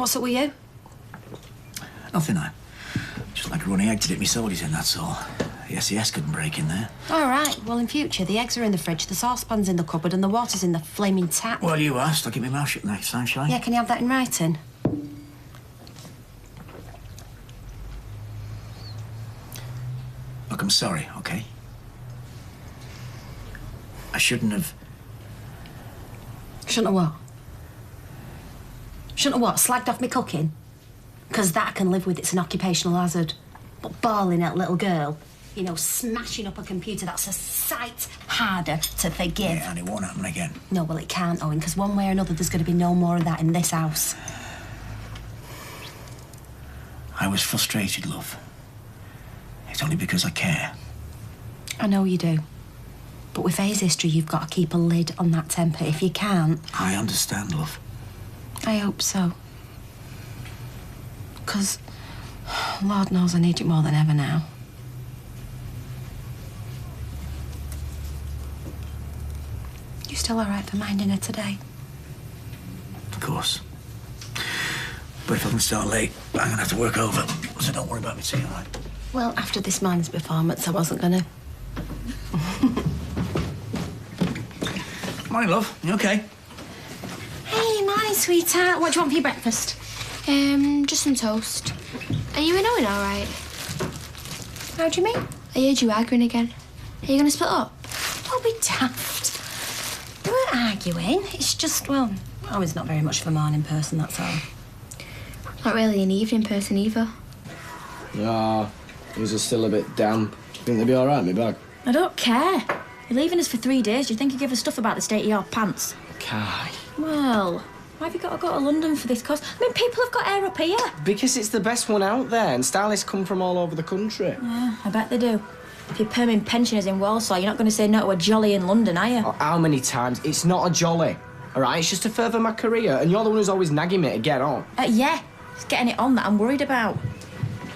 What's up with you? Nothing, I. Just like a runny egg to dip me soldiers in, that's all. The SES couldn't break in there. All right. Well, in future, the eggs are in the fridge, the saucepan's in the cupboard, and the water's in the flaming tap. Well, you asked. I'll keep my mouth shut next time, shall I? Yeah, can you have that in writing? Look, I'm sorry, OK? I shouldn't have... Shouldn't have what? Shouldn't have what? Slagged off me cooking? Because that I can live with, it's an occupational hazard. But bawling at a little girl, you know, smashing up a computer, that's a sight harder to forgive. Yeah, and it won't happen again. No, well, it can't, Owen, because one way or another there's going to be no more of that in this house. I was frustrated, love. It's only because I care. I know you do. But with Faye's history, you've got to keep a lid on that temper. If you can't... I understand, love. I hope so. Because, Lord knows I need you more than ever now. You still all right for minding her today? Of course. But if I can start late, I'm going to have to work over. So don't worry about me, see, all right? Well, after this man's performance, I wasn't going to. Morning, love. You OK? Hey, morning, sweetheart. What do you want for your breakfast? Just some toast. Are you and Owen all right? How do you mean? I heard you arguing again. Are you going to split up? Don't be daft. We weren't arguing. It's just, well, Owen's not very much of a morning person, that's all. Not really an evening person either. Ah, these are still a bit damp. Do you think they'll be all right in my bag? I don't care. You're leaving us for 3 days. Do you think you give a stuff about the state of your pants? Kai. Well, why have you got to go to London for this course? I mean, people have got hair up here. Because it's the best one out there, and stylists come from all over the country. Yeah, I bet they do. If you're perming pensioners in Walsall, you're not going to say no to a jolly in London, are you? Oh, how many times? It's not a jolly, all right? It's just to further my career, and you're the one who's always nagging me to get on. Yeah, it's getting it on that I'm worried about.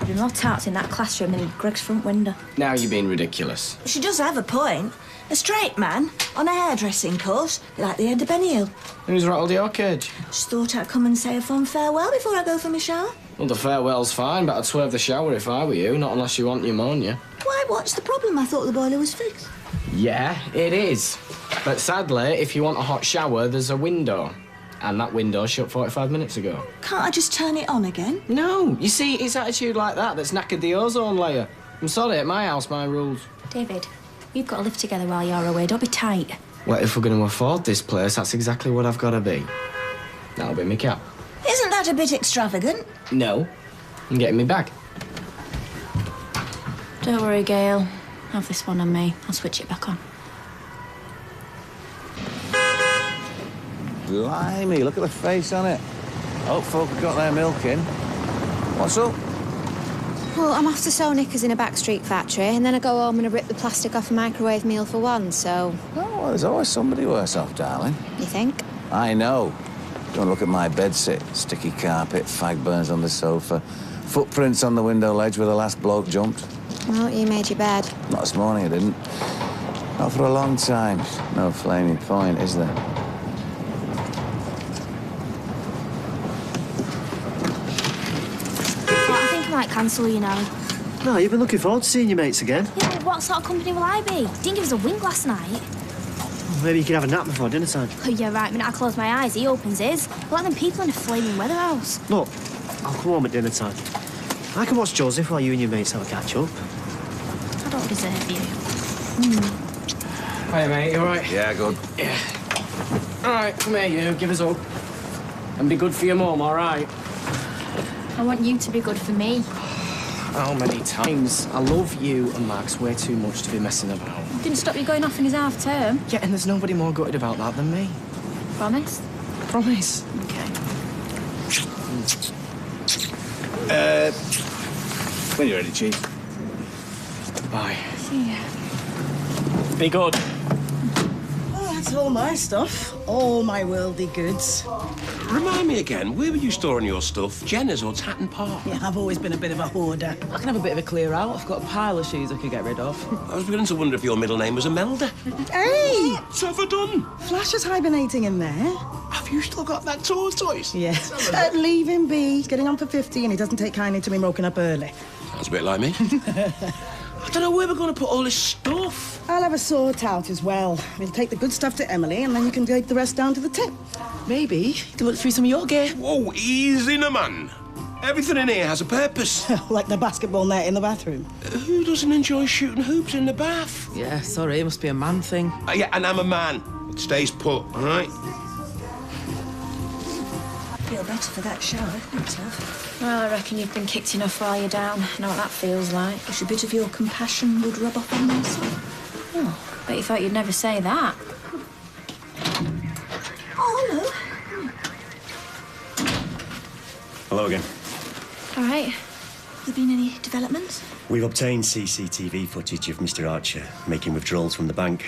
There's more tarts in that classroom than Greg's front window. Now you're being ridiculous. She does have a point. A straight man on a hairdressing course, like the head of Benny Hill. Who's rattled your cage? Just thought I'd come and say a fond farewell before I go for my shower. Well, the farewell's fine, but I'd swerve the shower if I were you, not unless you want pneumonia. Why, what's the problem? I thought the boiler was fixed. Yeah, it is. But sadly, if you want a hot shower, there's a window. And that window shut 45 minutes ago. Can't I just turn it on again? No. You see, it's attitude like that that's knackered the ozone layer. I'm sorry, at my house, my rules. David, we've got to live together while you're away. Don't be tight. Well, if we're going to afford this place, that's exactly what I've got to be. That'll be me cap. Isn't that a bit extravagant? No. I'm getting me back. Don't worry, Gail. Have this one on me. I'll switch it back on. Blimey, look at the face on it. Hope folk have got their milk in. What's up? Well, I'm off to sew knickers in a backstreet factory, and then I go home and I rip the plastic off a microwave meal for one, so... Oh, well, there's always somebody worse off, darling. You think? I know. Don't look at my bedsit. Sticky carpet, fag burns on the sofa, footprints on the window ledge where the last bloke jumped. Well, you made your bed. Not this morning, I didn't. Not for a long time. No flaming point, is there? I might cancel, you know. No, you've been looking forward to seeing your mates again. Yeah, but what sort of company will I be? Didn't give us a wink last night. Well, maybe you could have a nap before dinner time. Oh, yeah, right. The minute I close my eyes, he opens his. Like them people in a flaming weather house. Look, I'll come home at dinner time. I can watch Joseph while you and your mates have a catch-up. I don't deserve you. Hiya, mate. You all right? Yeah, good. Yeah. All right, come here, you. Give us a hug. And be good for your mum, all right? I want you to be good for me. How many times? I love you and Max way too much to be messing about. Didn't stop you going off in his half-term. Yeah, and there's nobody more gutted about that than me. Promise? Promise. Okay. When you're ready, Chief. Bye. See ya. Be good. Oh, that's all my stuff. All my worldly goods. Remind me again, where were you storing your stuff? Jenner's or Tatton Park? Yeah, I've always been a bit of a hoarder. I can have a bit of a clear out. I've got a pile of shoes I could get rid of. I was beginning to wonder if your middle name was Imelda. Hey! What's ever done? Flash is hibernating in there. Have you still got that tortoise? Yeah. Leave him be. He's getting on for 50 and he doesn't take kindly to me woken up early. Sounds a bit like me. I don't know where we're going to put all this stuff. I'll have a sort out as well. We'll take the good stuff to Emily and then you can take the rest down to the tip. Maybe you can look through some of your gear. Whoa, easy now, man. Everything in here has a purpose. Like the basketball net in the bathroom. Who doesn't enjoy shooting hoops in the bath? Yeah, sorry, it must be a man thing. Yeah, and I'm a man. It stays put, all right? Feel better for that shower, thanks, love. Well, I reckon you've been kicked enough while you're down. I know what that feels like. Wish a bit of your compassion would rub off on me. Oh, bet you thought you'd never say that. Oh, hello. Hello again. All right. Have there been any developments? We've obtained CCTV footage of Mr. Archer making withdrawals from the bank.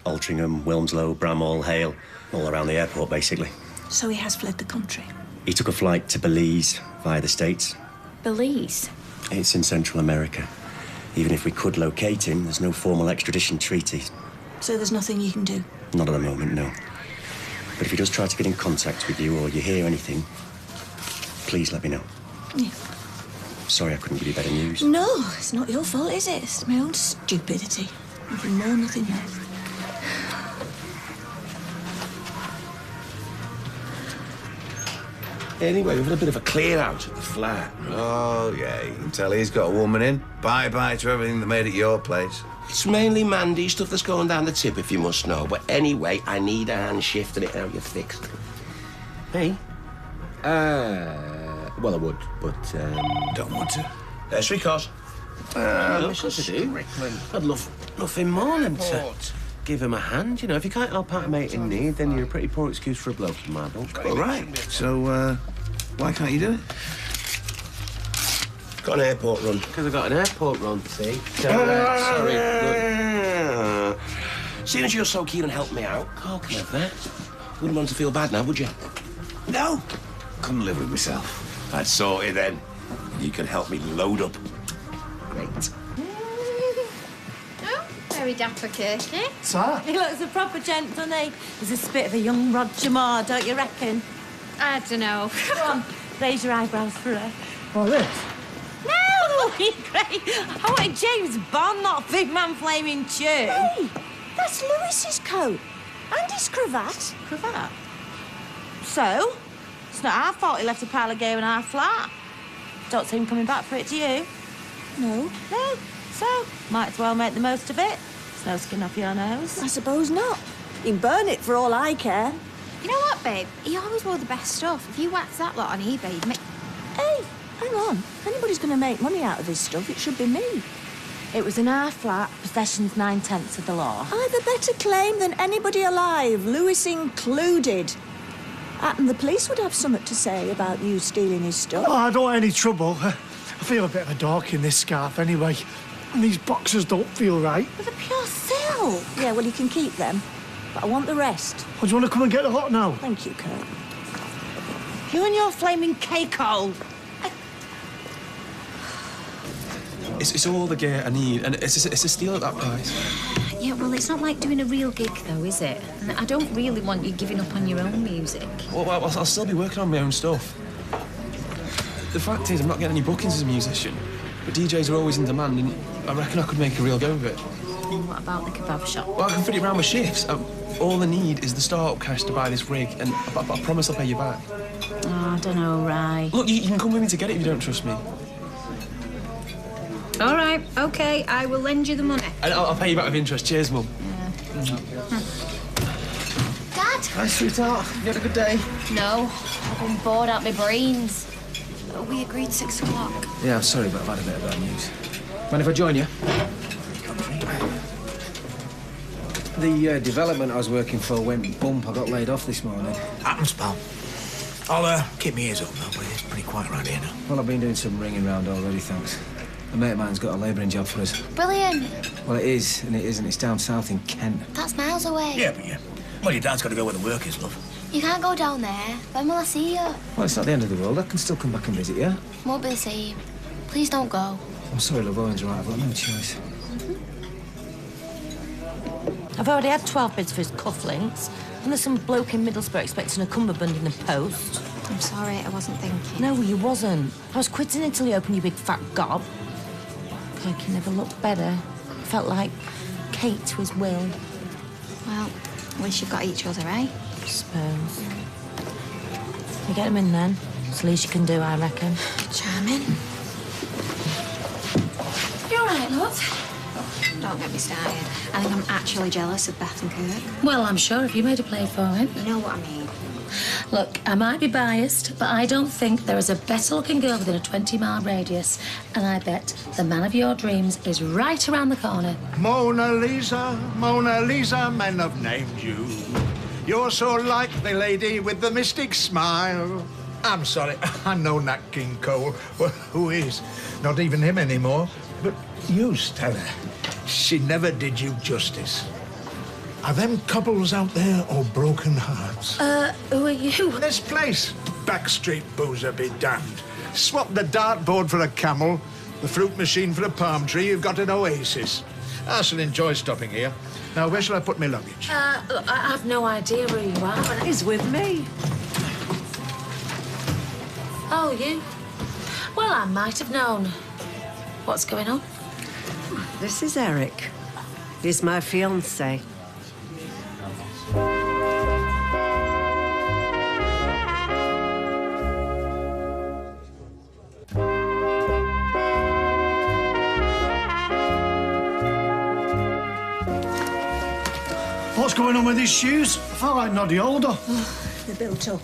Altrincham, Wilmslow, Bramhall, Hale, all around the airport, basically. So he has fled the country? He took a flight to Belize via the States. Belize? It's in Central America. Even if we could locate him, there's no formal extradition treaty. So there's nothing you can do? Not at the moment, no. But if he does try to get in contact with you or you hear anything, please let me know. Yeah. Sorry I couldn't give you better news. No, it's not your fault, is it? It's my own stupidity. Nothing more, nothing less. Anyway, we've had a bit of a clear out at the flat. Oh, yeah, you can tell he's got a woman in. Bye-bye to everything that made it your place. It's mainly Mandy stuff that's going down the tip, if you must know. But anyway, I need a hand shifting it out. You're fixed. Me? Well, I would, but, Don't want to. Three cars. of course I do. I'd love nothing more than to Give him a hand, you know. If you can't help out a mate in need, then you're a pretty poor excuse for a bloke in my book. All right. So, why can't you do it? Got an airport run. Because I got an airport run, see? Sorry. Seeing as you're so keen on helping me out, talking of that, wouldn't want to feel bad now, would you? No. Couldn't live with myself. I'd sort it then. You could help me load up. Great. Very dapper, Kirky. Sir? He looks a proper gent, doesn't he? He's a spit of a young Roger Moore, don't you reckon? I don't know. Come on, raise your eyebrows for her. What, this? No! Great. I wanted James Bond, not Big Man Flaming Chew. Hey, that's Lewis's coat. And his cravat. Cravat? So? It's not our fault he left a pile of gear in our flat. Don't see him coming back for it, do you? No. No? So, might as well make the most of it. It's no skin off your nose. I suppose not. You can burn it for all I care. You know what, babe? He always wore the best stuff. If you waxed that lot on eBay, you'd make... Hey, hang on. If anybody's going to make money out of this stuff, it should be me. It was in our flat, possession's 9/10 of the law. I've a better claim than anybody alive, Lewis included. And the police would have something to say about you stealing his stuff. Oh, I don't want any trouble. I feel a bit of a dork in this scarf anyway. And these boxers don't feel right. They're pure silk. Yeah, well, you can keep them. But I want the rest. Oh, do you want to come and get the lot now? Thank you, Kurt. You and your flaming cake hole. It's all the gear I need, and it's a steal at that price. Yeah, well, it's not like doing a real gig, though, is it? And I don't really want you giving up on your own music. Well, I'll still be working on my own stuff. The fact is, I'm not getting any bookings as a musician, but DJs are always in demand, and I reckon I could make a real go of it. And what about the kebab shop? Well, I can fit it around with shifts. All I need is the start-up cash to buy this rig, and I promise I'll pay you back. Oh, I don't know, right. Look, you can come with me to get it if you don't trust me. All right, OK, I will lend you the money. And I'll pay you back with interest. Cheers, Mum. Dad? Hi, sweetheart. You had a good day? No, I've been bored out my brains. We agreed 6 o'clock. Yeah, I'm sorry, but I've had a bit of bad news. Mind if I join you? The development I was working for went bump. I got laid off this morning. Happens, pal. I'll keep my ears open, though. It's pretty quiet around here now. Well, I've been doing some ringing round already, thanks. A mate of mine's got a labouring job for us. Brilliant. Well, it is, and it isn't. It's down south in Kent. That's miles away. Yeah, but yeah. Well, your dad's got to go where the work is, love. You can't go down there. When will I see you? Well, it's not the end of the world. I can still come back and visit you. Won't be the same. Please don't go. I'm sorry, love, Owen's right. I've got no choice. I've already had 12 bids for his cufflinks, and there's some bloke in Middlesbrough expecting a cummerbund in the post. I'm sorry, I wasn't thinking. No, you wasn't. I was quitting until you opened your big fat gob. Like you never looked better. Felt like Kate was Will. Well, at least you've got each other, eh? I suppose. You get him in then. It's the least you can do, I reckon. Charming. You all right, love? Don't get me started. I think I'm actually jealous of Beth and Kirk. Well, I'm sure if you made a play for him. You know what I mean. Look, I might be biased, but I don't think there is a better-looking girl within a 20-mile radius. And I bet the man of your dreams is right around the corner. Mona Lisa, men have named you. You're so like the lady with the mystic smile. I'm sorry, I know Nat King Cole. Well, who is? Not even him anymore. But you, Stella, she never did you justice. Are them couples out there or broken hearts? Who are you? This place. Backstreet boozer be damned. Swap the dartboard for a camel, the fruit machine for a palm tree, you've got an oasis. I shall enjoy stopping here. Now, where shall I put my luggage? Look, I have no idea where you are. He's with me. Oh, you? Well, I might have known. What's going on? This is Eric. He's my fiancé. What's going on with these shoes? I felt like Noddy older. They're built up.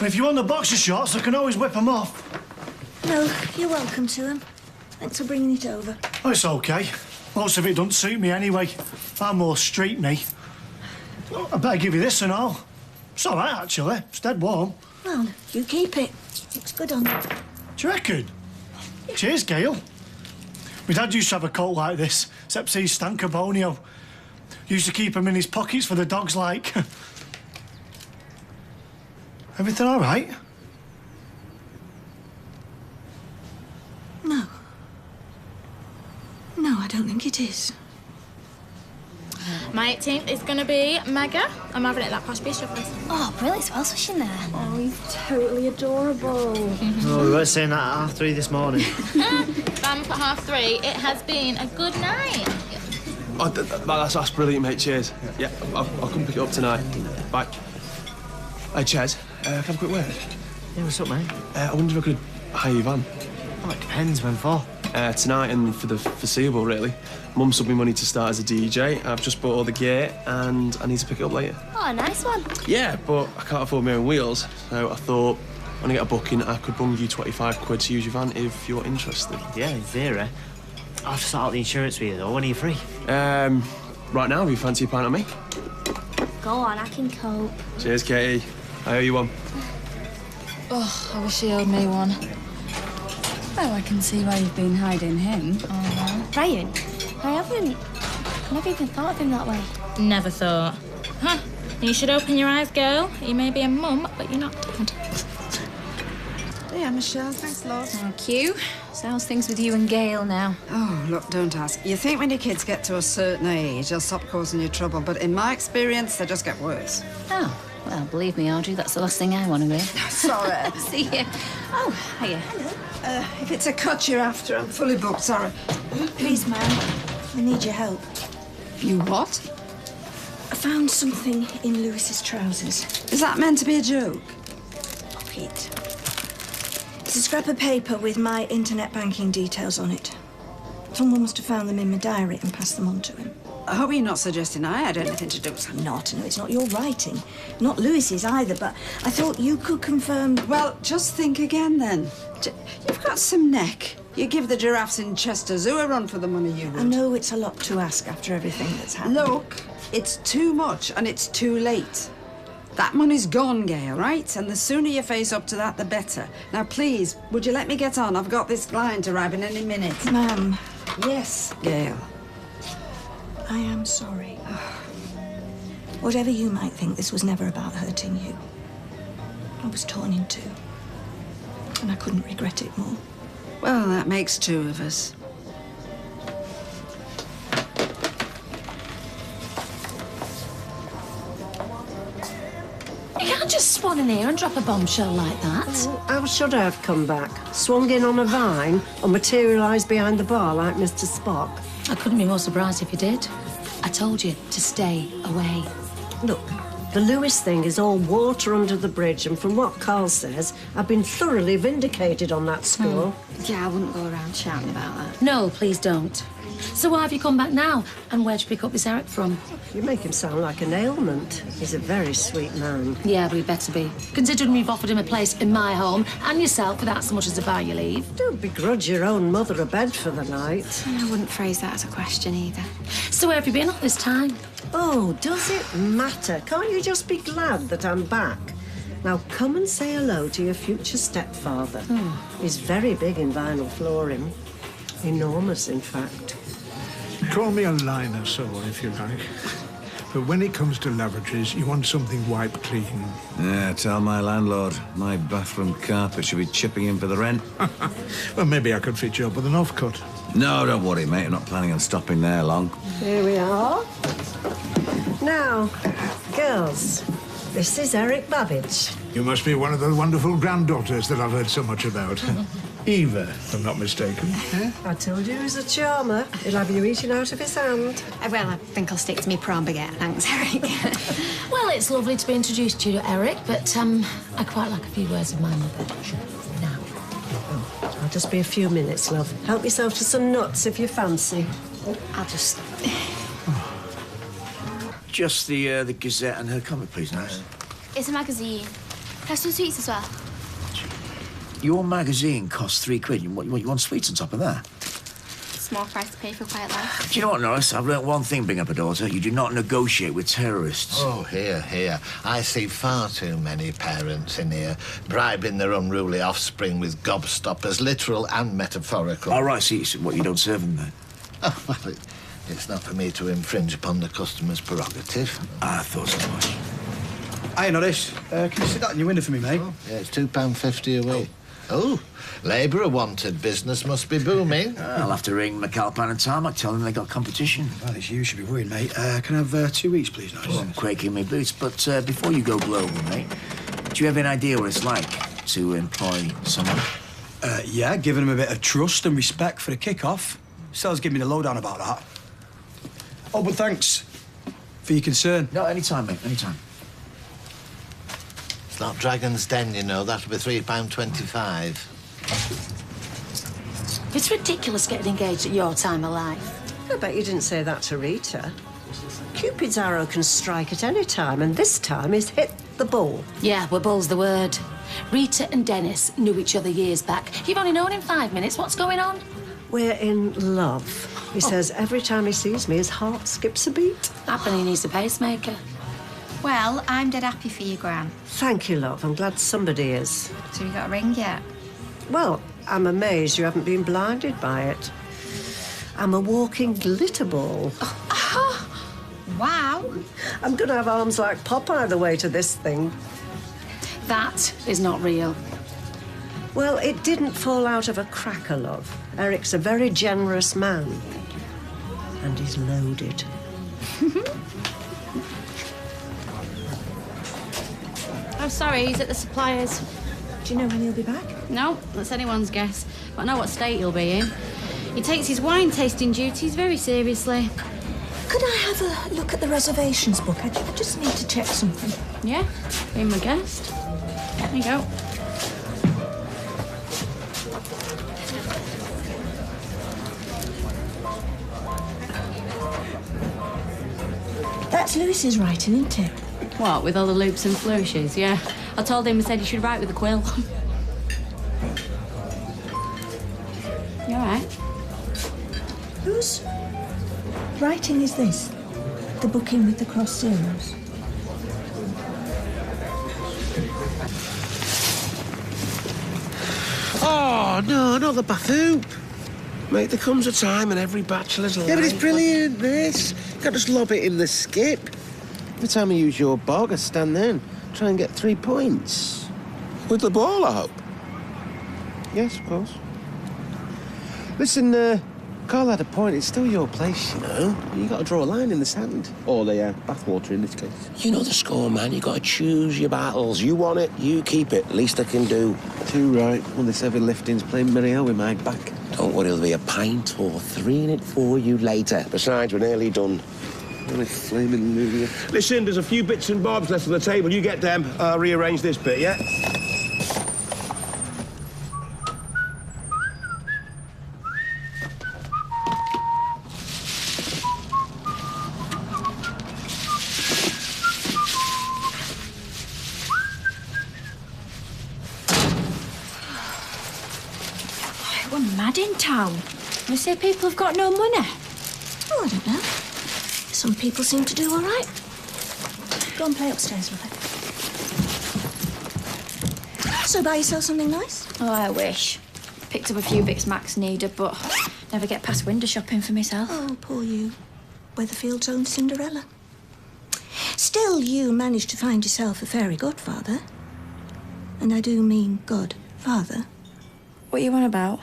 If you want the boxer shorts, I can always whip them off. No, you're welcome to them. Thanks for bringing it over. Oh, it's OK. Most of it doesn't suit me anyway. I'm more street me. I better give you this and all. It's all right, actually. It's dead warm. Well, you keep it. Looks good on you. Do you reckon? Cheers, Gail. My dad used to have a coat like this, except he's Stan Carbonio. Used to keep him in his pockets for the dogs like. Everything all right? No. No, I don't think it is. My 18th is going to be mega. I'm having it at that posh bistro place. Oh, brilliant. Smells fish in there. Oh, he's totally adorable. Oh, we weren't saying that at 3:30 this morning. Bam for 3:30. It has been a good night. Oh, that's brilliant, mate. Cheers. Yeah, I'll come pick it up tonight. Bye. Hey, Chez, can I have a quick word? Yeah, what's up, mate? I wonder if I could hire your van. Oh, it depends. When for? Tonight and for the foreseeable, really. Mum sent me money to start as a DJ. I've just bought all the gear and I need to pick it up later. Oh, nice one. Yeah, but I can't afford my own wheels, so I thought when I get a booking, I could bung you 25 quid to use your van if you're interested. Yeah, in theory. I'll have to sort out the insurance for you, though. When are you free? Right now, if you fancy a pint on me. Go on, I can cope. Cheers, Katie. I owe you one. Oh, I wish he owed me one. Well, I can see why you've been hiding him. Oh, Brian, I haven't. I never even thought of him that way. Never thought. Huh. You should open your eyes, girl. You may be a mum, but you're not dad. Yeah, Michelle, thanks a lot. Thank you. So how's things with you and Gail now? Oh, look, don't ask. You think when your kids get to a certain age, they'll stop causing you trouble, but in my experience, they just get worse. Oh, well, believe me, Audrey, that's the last thing I want to hear. Sorry. See you. Oh, hiya. Hello. If it's a cut you're after, I'm fully booked, sorry. Please, ma'am, I need your help. You what? I found something in Lewis's trousers. Is that meant to be a joke? Pete. It's a scrap of paper with my internet banking details on it. Someone must have found them in my diary and passed them on to him. I hope you're not suggesting I had anything to do with I'm not. No, it's not your writing. Not Lewis's either, but I thought you could confirm... Well, just think again, then. You've got some neck. You give the giraffes in Chester Zoo a run for the money you would. I know it's a lot to ask after everything that's happened. Look, it's too much and it's too late. That money's gone, Gail, right? And the sooner you face up to that, the better. Now, please, would you let me get on? I've got this client arriving any minute. Ma'am. Yes, Gail. I am sorry. Whatever you might think, this was never about hurting you. I was torn in two, and I couldn't regret it more. Well, that makes two of us. You can't just swan in here and drop a bombshell like that. How should I have come back? Swung in on a vine or materialised behind the bar like Mr. Spock? I couldn't be more surprised if you did. I told you to stay away. Look, the Lewis thing is all water under the bridge, and from what Carl says, I've been thoroughly vindicated on that score. Yeah, I wouldn't go around shouting about that. No, please don't. So why have you come back now? And where'd you pick up this Eric from? You make him sound like an ailment. He's a very sweet man. Yeah, but he better be. Considering we've offered him a place in my home and yourself without so much as a buy you leave. Don't begrudge your own mother a bed for the night. I wouldn't phrase that as a question either. So where have you been all this time? Oh, does it matter? Can't you just be glad that I'm back? Now come and say hello to your future stepfather. He's very big in vinyl flooring. Enormous, in fact. Call me a liner soul, if you like. But when it comes to lavatories, you want something wiped clean. Yeah, tell my landlord. My bathroom carpet should be chipping in for the rent. Well, maybe I could fit you up with an offcut. No, don't worry, mate. I'm not planning on stopping there long. Here we are. Now, girls, this is Eric Babbage. You must be one of the wonderful granddaughters that I've heard so much about. Eva, if I'm not mistaken. I told you he was a charmer. He'll have you eating out of his hand. Well, I think I'll stick to me prawn baguette, thanks, Eric. Well, it's lovely to be introduced to you, Eric, but I quite like a few words of my mother. Now. I'll just be a few minutes, love. Help yourself to some nuts if you fancy. I'll just... Just the Gazette and her comic, please, nice. It's a magazine. Have some sweets as well. Your magazine costs £3. You want sweets on top of that? Small price to pay for quiet life. Do you know what, Norris? I've learnt one thing being up a daughter. You do not negotiate with terrorists. Oh, here. I see far too many parents in here bribing their unruly offspring with gobstoppers, literal and metaphorical. All right, see, what, you don't serve them then? Oh, well, it's not for me to infringe upon the customer's prerogative. I thought so much. Hiya, Norris. Can you sit that in your window for me, mate? Oh, yeah, it's £2.50 a week. Oh, labourer wanted. Business must be booming. I'll have to ring McAlpine and Tarmac, tell them they got competition. Well, it's you should be worried, mate. Can I have 2 weeks, please, Norris? Oh, I'm quaking my boots, but before you go global, mate, do you have any idea what it's like to employ someone? Yeah, giving them a bit of trust and respect for the kick-off. Sal's giving me the lowdown about that. Oh, but thanks for your concern. No, anytime, mate, anytime. It's not Dragon's Den, you know. That'll be £3.25. It's ridiculous getting engaged at your time of life. I bet you didn't say that to Rita. Cupid's arrow can strike at any time, and this time he's hit the bull. Yeah, well, bull's the word. Rita and Dennis knew each other years back. You've only known him 5 minutes. What's going on? We're in love. He says every time he sees me, his heart skips a beat. Happily, he needs a pacemaker. Well, I'm dead happy for you, Gran. Thank you, love. I'm glad somebody is. So you got a ring yet? Well, I'm amazed you haven't been blinded by it. I'm a walking glitter ball. Wow. I'm going to have arms like Popeye the way to this thing. That is not real. Well, it didn't fall out of a cracker, love. Eric's a very generous man. And he's loaded. I'm sorry, he's at the suppliers. Do you know when he'll be back? No, that's anyone's guess. But I know what state he'll be in. He takes his wine tasting duties very seriously. Could I have a look at the reservations book? I just need to check something. Yeah, be my guest. There you go. That's Lewis's writing, isn't it? What, with all the loops and flourishes? Yeah. I told him I said he should write with a quill. You all right? Whose writing is this? The booking with the cross zeros? Oh, no, not the bath hoop. Mate, there comes a time in every bachelor's life. Yeah, but it's brilliant, this. You can't just lob it in the skip. Every time I use your bog, I stand there and try and get 3 points. With the ball, I hope. Yes, of course. Listen, Carl had a point. It's still your place, you know. You got to draw a line in the sand. Or the bathwater, in this case. You know the score, man. You got to choose your battles. You want it, you keep it. Least I can do. Too right. Well, this heavy lifting's playing very hell with my back. Don't worry, there'll be a pint or 3 in it for you later. Besides, we're nearly done. Only flaming movie. Listen, there's a few bits and bobs left on the table. You get them. I'll rearrange this bit, yeah? We're mad in town. They say people have got no money. Oh, I don't know. Some people seem to do all right. Go and play upstairs with it. So buy yourself something nice? Oh, I wish. Picked up a few bits Max needed, but never get past window shopping for myself. Oh, poor you. Weatherfield's own Cinderella. Still, you managed to find yourself a fairy godfather. And I do mean godfather. What are you on about?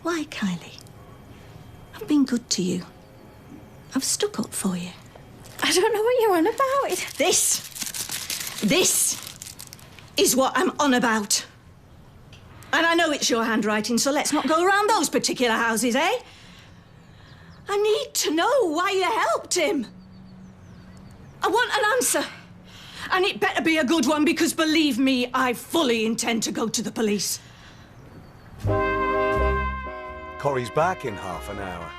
Why, Kylie? I've been good to you. I've stuck up for you. I don't know what you're on about. This is what I'm on about. And I know it's your handwriting, so let's not go around those particular houses, eh? I need to know why you helped him. I want an answer. And it better be a good one, because believe me, I fully intend to go to the police. Corrie's back in half an hour.